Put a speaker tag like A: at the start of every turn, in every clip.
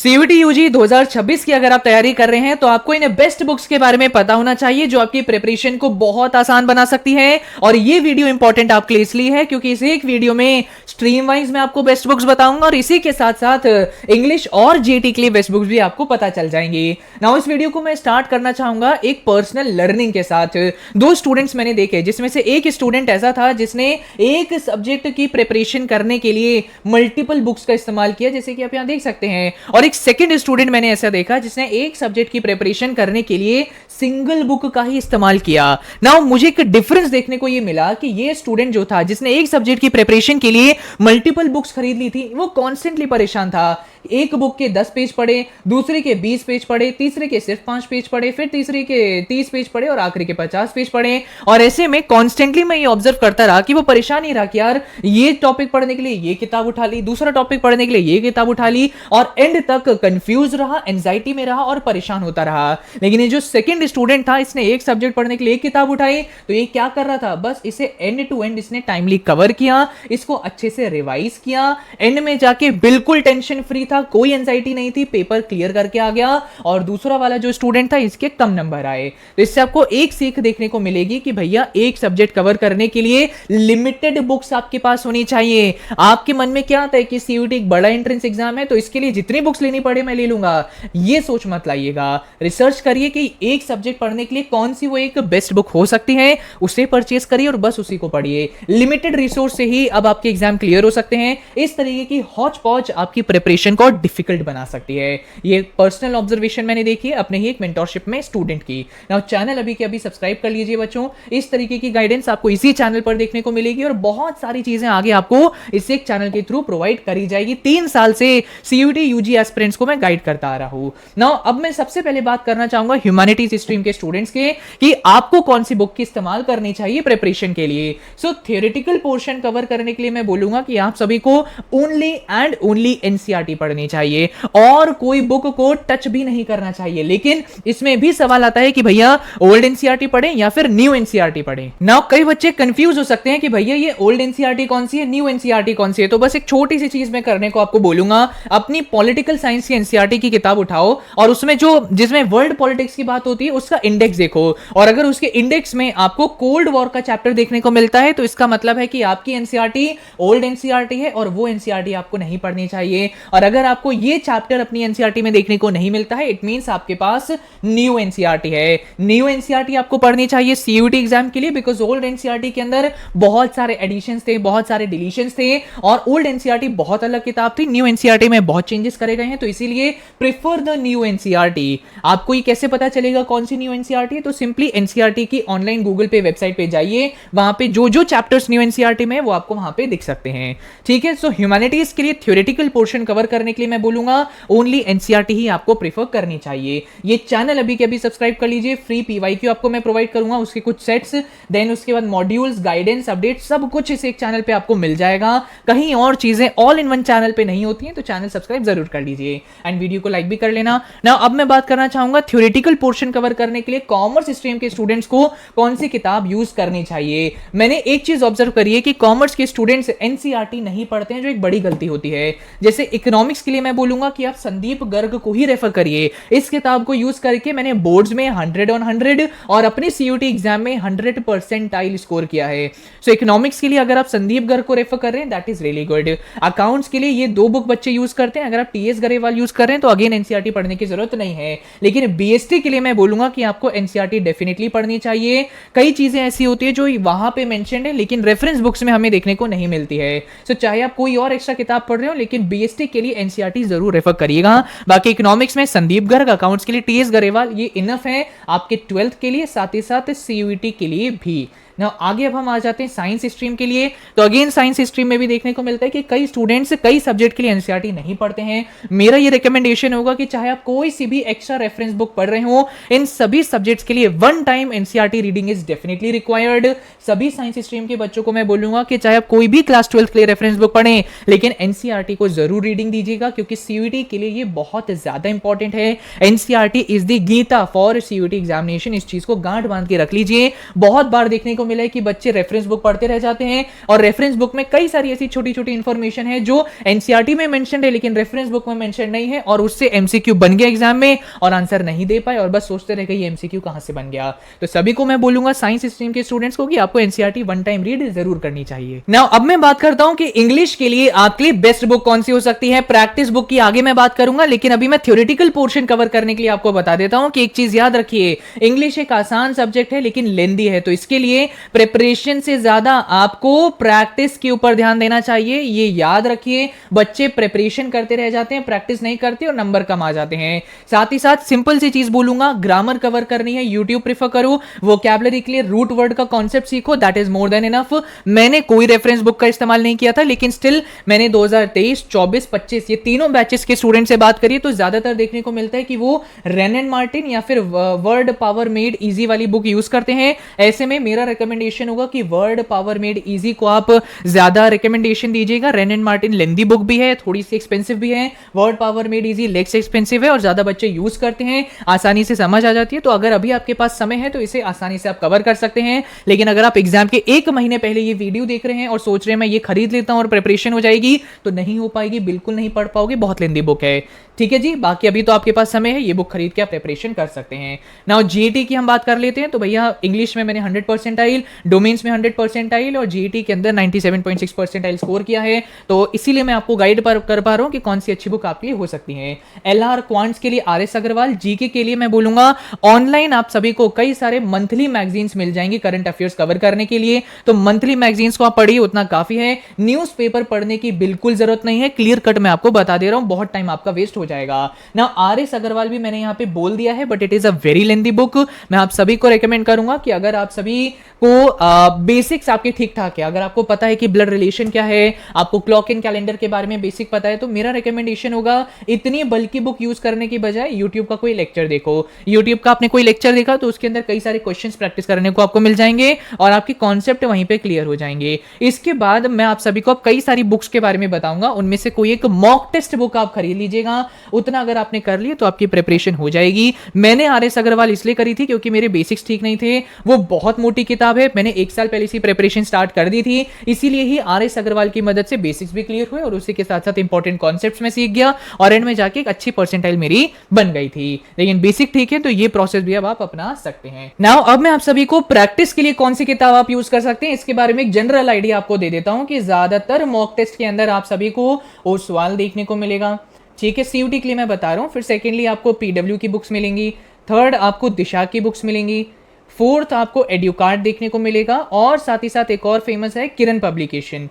A: CUT UG 2026 की अगर आप तैयारी कर रहे हैं तो आपको इन बेस्ट बुक्स के बारे में पता होना चाहिए जो आपकी प्रिपरेशन को बहुत आसान बना सकती है। और ये वीडियो इंपॉर्टेंट आपके लिए इसलिए है क्योंकि इस एक वीडियो में स्ट्रीम वाइज मैं आपको बेस्ट बुक्स बताऊंगा और इसी के साथ साथ इंग्लिश और जीटी के लिए बेस्ट बुक्स भी आपको पता चल जाएंगी। नाउ इस वीडियो को मैं स्टार्ट करना चाहूंगा एक पर्सनल लर्निंग के साथ। दो स्टूडेंट्स मैंने देखे जिसमें से एक स्टूडेंट ऐसा था जिसने एक सब्जेक्ट की प्रिपरेशन करने के लिए मल्टीपल बुक्स का इस्तेमाल किया, जैसे कि आप यहां देख सकते हैं। और एक सेकंड स्टूडेंट मैंने ऐसा देखा जिसने एक सब्जेक्ट की प्रिपरेशन करने के लिए सिंगल बुक का ही इस्तेमाल किया। नाउ मुझे एक डिफरेंस देखने को ये मिला कि ये स्टूडेंट जो था जिसने एक सब्जेक्ट की प्रिपरेशन के लिए मल्टीपल बुक्स खरीद ली थी, वो कॉन्स्टेंटली परेशान था। एक बुक के 10 पेज पढ़े, दूसरे के 20 पेज पढ़े, तीसरे के सिर्फ 5 पेज पढ़े, फिर तीसरे के 30 पेज पढ़े और आखिरी के 50 पेज पढ़े। और ऐसे में कॉन्स्टेंटली मैं ये ऑब्जर्व करता रहा कि वो परेशान ही रहा कि यार ये टॉपिक पढ़ने के लिए ये किताब उठा ली, दूसरा टॉपिक पढ़ने के लिए ये किताब उठा ली, और एंड तक कंफ्यूज रहा, एंजाइटी में रहा और परेशान होता रहा। लेकिन ये जो सेकंड स्टूडेंट था इसने एक सब्जेक्ट पढ़ने के लिए एक किताब उठाई, तो ये क्या कर रहा था, बस इसे एंड टू एंड इसने टाइमली कवर किया, इसको अच्छे से रिवाइज किया, एंड में जाके बिल्कुल टेंशन फ्री था, कोई एंजाइटी नहीं थी, पेपर क्लियर करके आ गया। और दूसरा वाला जो स्टूडेंट था इसके कम नंबर आए। तो इससे आपको एक सीख देखने को मिलेगी कि भैया एक सब्जेक्ट कवर करने के लिए लिमिटेड बुक्स आपके पास होनी चाहिए। आपके मन में क्या आता है कि सीयूटी एक बड़ा एंट्रेंस एग्जाम है तो इसके लिए जितनी बुक्स लेनी पड़े मैं ले लूंगा, ये सोच मत लाइएगा। रिसर्च करिए कि एक सब्जेक्ट पढ़ने के लिए कौन सी वो एक बेस्ट बुक हो सकती है, उसे परचेस करिए और बस उसी को पढ़िए। लिमिटेड रिसोर्स से ही अब आपके एग्जाम क्लियर हो सकते हैं। इस तरीके की हौच पौच आपकी प्रिपरेशन को डिफिकल्ट बना सकती है। ये पर्सनल ऑब्जर्वेशन मैंने देखी है अपने ही एक मेंटरशिप में स्टूडेंट की। नाउ चैनल अभी के अभी सब्सक्राइब कर लीजिए बच्चों, इस तरीके की गाइडेंस आपको इसी चैनल पर देखने को मिलेगी और बहुत सारी चीजें आगे आपको इस एक चैनल के थ्रू प्रोवाइड करी जाएगी। 3 साल से सीयूटी यूजी एस्पिरेंट्स को मैं गाइड करता आ रहा हूं। नाउ अब मैं सबसे पहले बात करना चाहूंगा ह्यूमैनिटीज स्ट्रीम के स्टूडेंट्स के कि आपको कौन सी बुक की इस्तेमाल करनी चाहिए प्रिपरेशन के लिए। सो थियोरेटिकल पोर्शन कवर करने के लिए मैं बोलूंगा कि आप सभी को ओनली एंड ओनली एनसीईआरटी पढ़नी चाहिए और कोई बुक को टच भी नहीं करना चाहिए। लेकिन इसमें भी सवाल आता है कि भैया ओल्ड एनसीईआरटी पढ़ें या फिर न्यू एनसीईआरटी पढ़ें। नाउ कई बच्चे कंफ्यूज हो सकते हैं कि भैया ये ओल्ड एनसीईआरटी कौन सी है, न्यू एनसीईआरटी कौन सी है। तो बस एक छोटी सी चीज मैं करने को आपको बोलूंगा, अपनी पॉलिटिकल साइंस की एनसीईआरटी की किताब उठाओ और उसमें जो जिसमें वर्ल्ड पॉलिटिक्स की बात होती है उसका इंडेक्स देखो, और अगर उसके इंडेक्स में आपको कोल्ड वॉर का चैप्टर देखने को मिलता है तो इसका मतलब है कि आपकी एनसीईआरटी ओल्ड एनसीईआरटी है और वो एनसीईआरटी आपको नहीं पढ़नी चाहिए। और अगर आपको ये चैप्टर अपनी एनसीईआरटी में देखने को नहीं मिलता है, इट मींस आपके पास न्यू एनसीईआरटी है। न्यू एनसीईआरटी आपको पढ़नी चाहिए सीयूटी एग्जाम के लिए, बिकॉज ओल्ड एनसीईआरटी के अंदर बहुत सारे एडिशंस थे, बहुत सारे डिलीशंस थे और ओल्ड एनसीईआरटी बहुत अलग किताब थी। न्यू एनसीईआरटी में बहुत चेंजेस करे गए हैं, तो इसीलिए प्रेफर द न्यू एनसीईआरटी। आपको ये कैसे पता चलेगा कौन सी न्यू एनसीईआरटी है, तो सिंपली एनसीईआरटी की ऑनलाइन गूगल पे वेबसाइट पे जाइए, वहां पे जो जो चैप्टर्स न्यू एनसीईआरटी में वो आपको वहां पे दिख सकते हैं। ठीक है, सो ह्यूमैनिटीज के लिए थ्योरेटिकल पोर्शन कवर करने के लिए मैं बोलूंगा ओनली एनसीईआरटी ही आपको प्रेफर करनी चाहिए। ये चैनल अभी के अभी सब्सक्राइब कर लीजिए, फ्री पीवाईक्यू आपको मैं प्रोवाइड करूंगा, उसके कुछ सेट्स, देन उसके बाद मॉड्यूल्स, गाइडेंस, अपडेट, सब कुछ इस एक चैनल पे आपको मिल जाएगा। कहीं और चीजें ऑल इन वन चैनल पे नहीं होती हैं, तो चैनल सब्सक्राइब जरूर कर लीजिए एंड वीडियो को लाइक भी कर लेना। नाउ अब मैं बात करना चाहूंगा थ्योरेटिकल पोर्शन कवर करने के लिए कॉमर्स स्ट्रीम के स्टूडेंट्स को कौन सी किताब यूज करनी चाहिए। मैंने एक चीज ऑब्जर्व करी है कि कॉमर्स के स्टूडेंट्स एनसीईआरटी नहीं पढ़ते हैं, जो एक बड़ी गलती होती है। जैसे इकोनॉमिक्स के लिए मैं बोलूंगा कि आप संदीप गर्ग को ही रेफर करिए। इस किताब को यूज करके मैंने बोर्ड्स में 100 on 100 और अपनी सीयूटी एग्जाम में 100 परसेंटाइल स्कोर किया है। सो इकोनॉमिक्स के लिए अगर आप संदीप गर्ग को रेफर कर रहे हैं, that is really good. Accounts के लिए ये 2 बुक बच्चे यूज करते हैं, अगर आप टीएस गरेवाल यूज कर रहे हैं तो अगेन एनसीईआरटी पढ़ने की जरूरत नहीं है। लेकिन बीएसटी के लिए मैं बोलूंगा कि आपको एनसीईआरटी डेफिनेटली पढ़नी चाहिए। कई चीजें ऐसी होती है जो वहां पे मेंशन्ड है लेकिन रेफरेंस बुक्स में हमें देखने को नहीं मिलती है। सो चाहे आप कोई और एक्स्ट्रा किताब पढ़ रहे हो, लेकिन बीएसटी के लिए एनसीईआरटी जरूर रेफर करिएगा। बाकी इकोनॉमिक्स में संदीप गर्ग, अकाउंट्स के लिए टीएस गरेवाल, ये इनफ है आपके 12th के लिए, साथ ही साथ सीयूटी के लिए भी। ना आगे अब हम आ जाते हैं साइंस स्ट्रीम के लिए। तो अगेन साइंस स्ट्रीम में भी देखने को मिलता है कि कई स्टूडेंट्स कई सब्जेक्ट के लिए एनसीईआरटी नहीं पढ़ते हैं। मेरा ये रिकमेंडेशन होगा कि चाहे आप कोई सी भी एक्स्ट्रा रेफरेंस बुक पढ़ रहे हो, इन सभी सब्जेक्ट्स के लिए one time NCERT reading is definitely required. सभी साइंस स्ट्रीम के बच्चों को मैं बोलूंगा कि चाहे आप कोई भी क्लास 12th के लिए रेफरेंस बुक पढ़ें, लेकिन एनसीईआरटी को जरूर रीडिंग दीजिएगा क्योंकि सीयूटी के लिए ये बहुत ज्यादा इंपॉर्टेंट है। NCERT is the Gita for CUT examination. इस चीज को गांठ बांध के रख लीजिए। बहुत बार देखने को को मिला है कि बच्चे रेफरेंस बुक पढ़ते रह जाते हैं और रेफरेंस बुक में कई सारी ऐसी छोटी छोटी इंफॉर्मेशन है जो एनसीईआरटी में मेंशन है लेकिन रेफरेंस बुक में मेंशन नहीं है और उससे एमसीक्यू बन गया एग्जाम में और आंसर नहीं दे पाए और बस सोचते रह गए ये एमसीक्यू कहां से बन गया। तो सभी को मैं बोलूंगा साइंस स्ट्रीम के स्टूडेंट्स को कि आपको एनसीईआरटी वन टाइम रीड जरूर करनी चाहिए। नाउ अब मैं बात करता हूं कि इंग्लिश के लिए आपके लिए बेस्ट बुक कौन सी हो सकती है। प्रैक्टिस बुक की आगे मैं बात करूंगा लेकिन अभी मैं थ्योरेटिकल पोर्शन कवर करने के लिए आपको बता देता हूं कि एक चीज याद रखिए, इंग्लिश एक आसान सब्जेक्ट है लेकिन लेंदी है, तो इसके लिए प्रिपरेशन से ज्यादा आपको प्रैक्टिस के ऊपर ध्यान देना चाहिए। ये याद रखिए, बच्चे प्रिपरेशन करते रह जाते हैं, प्रैक्टिस नहीं करते और नंबर कम आ जाते हैं। साथ ही साथ सिंपल सी चीज बोलूंगा, ग्रामर कवर करनी है, यूट्यूब प्रेफर करो, वोकैबुलरी के लिए रूट वर्ड का कॉन्सेप्ट सीखो, that is more than enough. मैंने कोई रेफरेंस बुक का इस्तेमाल नहीं किया था लेकिन स्टिल मैंने 2023, 24, 25 ये तीनों बैचेस के स्टूडेंट से बात करी तो ज्यादातर देखने को मिलता है कि वो रेन एंड मार्टिन या फिर वर्ड पावर मेड इजी वाली बुक यूज करते हैं। ऐसे में मेरा रिकमेंडेशन होगा कि वर्ड पावर मेड इजी को आप ज्यादा रिकमेंडेशन दीजिएगा। Rain and Martin lengthy book भी है, थोड़ी सी एक्सपेंसिव भी है, word power made easy less expensive है और ज्यादा बच्चे यूज करते हैं, आसानी से समझ आ जाती है। तो अगर अभी आपके पास समय है तो इसे आसानी से आप कवर कर सकते हैं। लेकिन अगर आप एग्जाम के एक महीने पहले ये वीडियो देख रहे हैं और सोच रहे हैं मैं ये खरीद लेता हूं और प्रिपरेशन हो जाएगी, तो नहीं हो पाएगी, बिल्कुल नहीं पढ़ पाओगे, बहुत लेंदी बुक है। ठीक है जी, बाकी अभी तो आपके पास समय है, ये बुक खरीद के आप प्रिपरेशन कर सकते हैं। नाउ जीईटी की हम बात कर लेते हैं। तो भैया इंग्लिश में मैंने 100 परसेंटाइल, डोमेन्स में 100 परसेंटाइल और जीईटी के अंदर 97.6 परसेंटाइल स्कोर किया है, तो इसीलिए मैं आपको गाइड कर पा रहा हूं कि कौन सी अच्छी बुक आपके लिए हो सकती है। एलआर क्वांट्स के लिए आरएस अग्रवाल, जीके के लिए मैं बोलूंगा ऑनलाइन आप सभी को कई सारे मंथली मैगजीन्स मिल जाएंगी करंट अफेयर्स कवर करने के लिए, तो मंथली मैगजीन्स को आप पढ़िए, उतना काफी है। न्यूज़पेपर पढ़ने की बिल्कुल जरूरत नहीं है, क्लियर कट मैं आपको बता दे रहा हूं, बहुत टाइम आपका वेस्ट हो जाएगा ना। आरएस अग्रवाल भी मैंने यहां पे बोल दिया है but it is a very lengthy book. मैं आप सभी को रेकमेंड करूंगा कि अगर आप सभी को बेसिक्स आपके ठीक ठाक है, अगर आपको पता है कि ब्लड रिलेशन क्या है, आपको क्लॉक एंड कैलेंडर के बारे में बेसिक पता है, तो मेरा रिकमेंडेशन होगा इतनी बल्कि बुक यूज करने की बजाय यूट्यूब का कोई लेक्चर देखो। यूट्यूब का आपने कोई लेक्चर देखा तो उसके अंदर कई सारे क्वेश्चंस प्रैक्टिस करने को आपको मिल जाएंगे और आपके कॉन्सेप्ट वहीं पे क्लियर हो जाएंगे। इसके बाद मैं आप सभी को अब कई सारी बुक्स के बारे में बताऊंगा, उनमें से कोई एक मॉक टेस्ट बुक आप खरीद लीजिएगा। उतना अगर आपने कर लिया तो आपकी प्रिपरेशन हो जाएगी। मैंने आरएस अग्रवाल इसलिए करी थी क्योंकि मेरे बेसिक्स ठीक नहीं थे, वो बहुत मोटी किताब है, मैंने एक साल पहले से प्रिपरेशन स्टार्ट कर दी थी, इसीलिए ही आरएस अग्रवाल की मदद से बेसिक्स भी क्लियर हुए और उसी के साथ साथ इंपॉर्टेंट कॉन्सेप्ट्स में सीख गया और एंड में जाके एक अच्छी परसेंटाइल मेरी बन गई थी। लेकिन बेसिक ठीक है तो ये प्रोसेस भी अब आप अपना सकते हैं। नाउ अब मैं आप सभी को प्रैक्टिस के लिए कौन सी किताब आप यूज कर सकते हैं इसके बारे में एक जनरल आइडिया आपको दे देता हूं कि ज्यादातर मॉक टेस्ट के अंदर आप सभी को वो सवाल देखने को मिलेगा। ठीक है, सीयूटी के लिए मैं बता रहा हूं। फिर सेकेंडली आपको पीडब्ल्यू की बुक्स मिलेंगी, थर्ड आपको दिशा की बुक्स मिलेंगी, फोर्थ आपको एड्यूकार्ड देखने को मिलेगा और साथ ही साथ एक और फेमस है किरण पब्लिकेशन।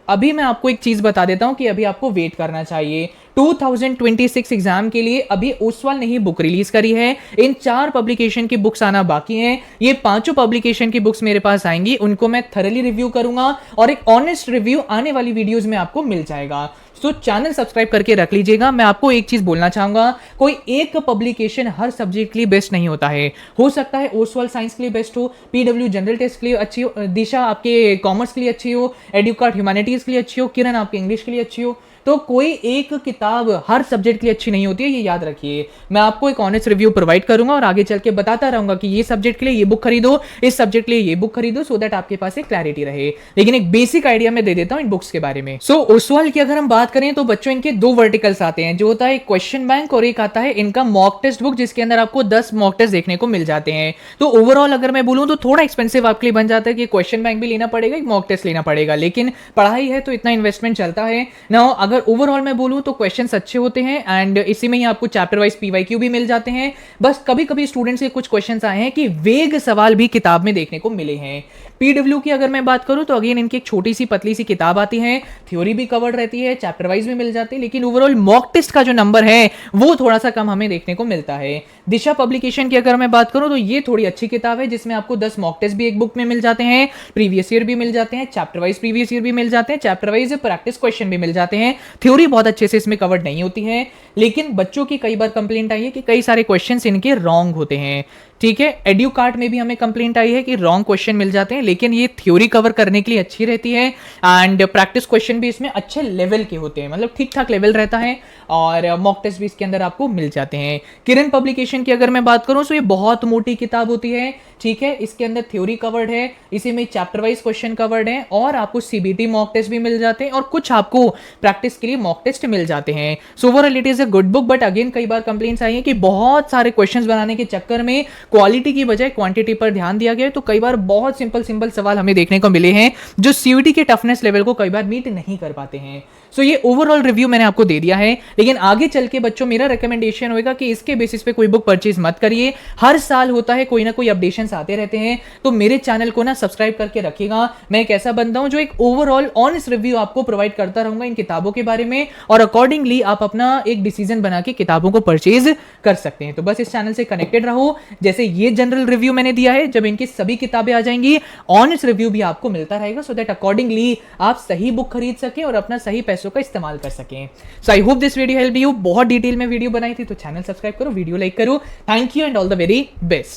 A: अभी मैं आपको एक चीज बता देता हूं कि अभी आपको वेट करना चाहिए। 2026 एग्जाम के लिए अभी ओसवाल ने ही बुक रिलीज करी है, इन 4 पब्लिकेशन की बुक्स आना बाकी हैं। ये 5 पब्लिकेशन की बुक्स मेरे पास आएंगी, उनको मैं थरली रिव्यू करूंगा और एक ऑनेस्ट रिव्यू आने वाली वीडियोस में आपको मिल जाएगा। चैनल सब्सक्राइब करके रख लीजिएगा। मैं आपको एक चीज बोलना चाहूंगा, कोई एक पब्लिकेशन हर सब्जेक्ट के लिए बेस्ट नहीं होता है। हो सकता है ओसवाल साइंस के लिए बेस्ट हो, पीडब्ल्यू जनरल टेस्ट के लिए अच्छी हो, दिशा आपके कॉमर्स के लिए अच्छी हो, एड्यूकार्ड ह्यूमैनिटीज के लिए अच्छी हो, किरण आपके इंग्लिश के लिए अच्छी हो। तो कोई एक किताब हर सब्जेक्ट के लिए अच्छी नहीं होती है, ये याद रखिए। मैं आपको एक ऑनेस्ट रिव्यू प्रोवाइड करूंगा और आगे चल के बताता रहूंगा कि ये सब्जेक्ट के लिए ये बुक खरीदो, इस सब्जेक्ट के लिए ये बुक खरीदो, सो दैट आपके पास एक क्लैरिटी रहे। लेकिन एक बेसिक आइडिया मैं दे देता हूं इन बुक्स के बारे में। ओसवाल की अगर हम बात करें तो बच्चों इनके 2 वर्टिकल्स आते हैं, जो होता है क्वेश्चन बैंक और एक आता है इनका मॉक टेस्ट बुक, जिसके अंदर आपको 10 मॉक टेस्ट देखने को मिल जाते हैं। तो ओवरऑल अगर मैं बोलूं तो थोड़ा एक्सपेंसिव आपके लिए बन जाता है कि क्वेश्चन बैंक भी लेना पड़ेगा, एक मॉक टेस्ट लेना पड़ेगा, लेकिन पढ़ाई है तो इतना इन्वेस्टमेंट चलता है ना। अगर ओवरऑल मैं बोलूं तो क्वेश्चंस अच्छे होते हैं एंड इसी में ही आपको चैप्टर वाइज पीवाईक्यू भी मिल जाते हैं। बस कभी कभी स्टूडेंट्स के कुछ क्वेश्चंस आए हैं कि वेग सवाल भी किताब में देखने को मिले हैं। पीडब्ल्यू की अगर मैं बात करूं तो अगेन इनकी एक छोटी सी पतली सी किताब आती है, थ्योरी भी कवर्ड रहती है, चैप्टर वाइज भी मिल जाती है, लेकिन ओवरऑल मॉक टेस्ट का जो नंबर है वो थोड़ा सा कम हमें देखने को मिलता है। दिशा पब्लिकेशन की अगर मैं बात करूं तो ये थोड़ी अच्छी किताब है, जिसमें आपको 10 मॉक टेस्ट भी एक बुक में मिल जाते हैं, प्रीवियस ईयर भी मिल जाते हैं, चैप्टर वाइज प्रीवियस ईयर भी मिल जाते हैं, चैप्टर वाइज प्रैक्टिस क्वेश्चन भी मिल जाते हैं। थ्योरी बहुत अच्छे से इसमें कवर्ड नहीं होती है, लेकिन बच्चों की कई बार कंप्लेंट आई है कि कई सारे क्वेश्चंस इनके रॉन्ग होते हैं। ठीक है। एड्यू कार्ट में भी हमें कंप्लेंट आई है कि रॉन्ग क्वेश्चन मिल जाते हैं, लेकिन ये थ्योरी कवर करने के लिए अच्छी रहती है एंड प्रैक्टिस क्वेश्चन भी इसमें अच्छे लेवल के होते हैं, मतलब ठीक ठाक लेवल रहता है और मॉक टेस्ट भी इसके अंदर आपको मिल जाते हैं। किरण पब्लिकेशन की अगर मैं बात करूं तो ये बहुत मोटी किताब होती है, ठीक है। इसके अंदर थ्योरी कवर्ड है, इसी में चैप्टर वाइज क्वेश्चन कवर्ड है और आपको सीबीटी मॉक टेस्ट भी मिल जाते हैं और कुछ आपको प्रैक्टिस के लिए मॉक टेस्ट मिल जाते हैं। So overall it is a good book, but again कई बार कंप्लेंट्स आई है कि बहुत सारे क्वेश्चंस बनाने के चक्कर में क्वालिटी की बजाय क्वांटिटी पर ध्यान दिया गया है, तो कई बार बहुत सिंपल सिंपल सवाल हमें देखने को मिले हैं जो सीयूटी के टफनेस लेवल को कई बार मीट नहीं कर पाते हैं। सो ये ओवरऑल रिव्यू मैंने आपको दे दिया है, लेकिन आगे चल के बच्चों मेरा रिकमेंडेशन होगा कि इसके बेसिस पे कोई बुक परचेज मत करिए। हर साल होता है, कोई ना कोई अपडेशंस आते रहते हैं, तो मेरे चैनल को ना सब्सक्राइब करके रखिएगा। मैं एक ऐसा बंदा हूं जो एक ओवरऑल ऑनेस्ट रिव्यू आपको प्रोवाइड करता रहूंगा इन किताबों के बारे में, और अकॉर्डिंगली आप अपना एक डिसीजन बना के किताबों को परचेज कर सकते हैं। तो बस इस चैनल से कनेक्टेड रहो, जैसे ये जनरल रिव्यू मैंने दिया है, जब इनकी सभी किताबें आ जाएंगी ऑनेस्ट रिव्यू भी आपको मिलता रहेगा, सो दैट अकॉर्डिंगली आप सही बुक खरीद सकें और अपना सही पैसों का इस्तेमाल कर सकें। So I hope this video help you. बहुत डिटेल में वीडियो बनाई थी, तो चैनल सब्सक्राइब करो, वीडियो लाइक करो। Thank you and all the very best.